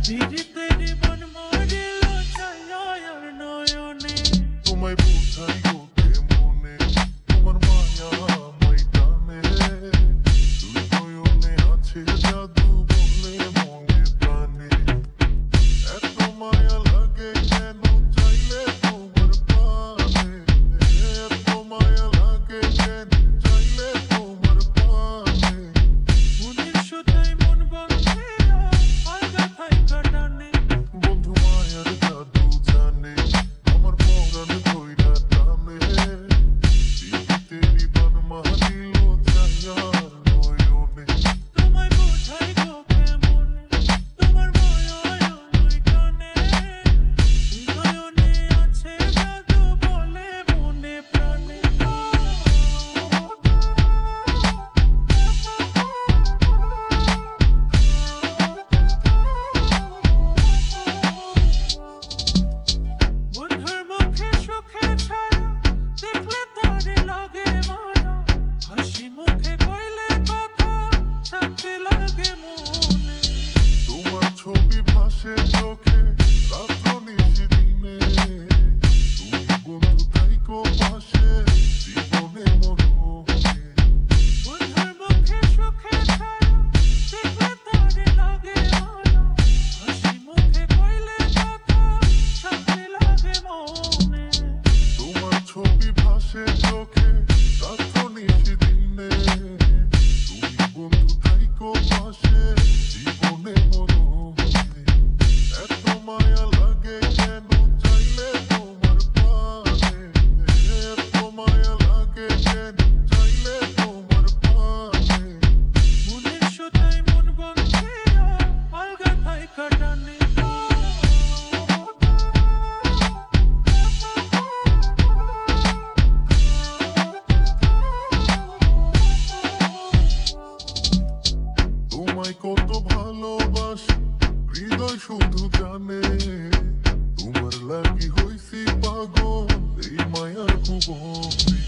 পিরিতেরি মন মরিল ছায়ার নয়নে তোমায় বোঝাই গো মনে তোমার মায়া আমায় টানে দুই নয়নে আছে জাদু বলে মনে প্রাণে এত মায়া লাগে কেন চাইলে তোমার প্রাণে এত মায়া লাগে কেন চাইলে তোমার প্রাণে মনের সুতায় মন বন্ধে আলগা থাইকা টানে বন্ধু মায়ার জাদু জানে আমার পরাণ ধইরা টানে পিরিতেরি বান মারিল ছায়ার নয়নে তোমায় বোঝাই গো কেমনে তোমার মায়া আমায় টানে নয়নে আছে জাদু বলে মনে প্রাণে বন্ধুর মুখে সুখের ছায়া দেখলে তারে লাগে মায়া হাসি মুখে কইলে কথা শান্তি লাগে মনে তোমার ছবি ভাসে চোখে রাত্র নিশি দিনে তুমি বন্ধু থাইকো পাশে জীবনে মরণে বন্ধুর মুখে সুখের ছায়া দেখলে তারে লাগে মায়া হাসি মুখে কইলে কথা শান্তি লাগে মনে তোমার ছবি ভাসে চোখে রাত্র নিশি দিনে তুমি বন্ধু থাইকো পাশে জীবনে মরণে এত মায়া লাগে কেন চাইলে তোমার প্রাণে এত মায়া লাগে কেন চাইলে তোমার প্রাণে মনের সুতায় মন বন্ধে আলগা থাইকা টানে তোমায় কত ভালোবাসি হৃদয় শুধু জানে তোমার লাগি হইছি পাগল এই মায়ার ভুবনে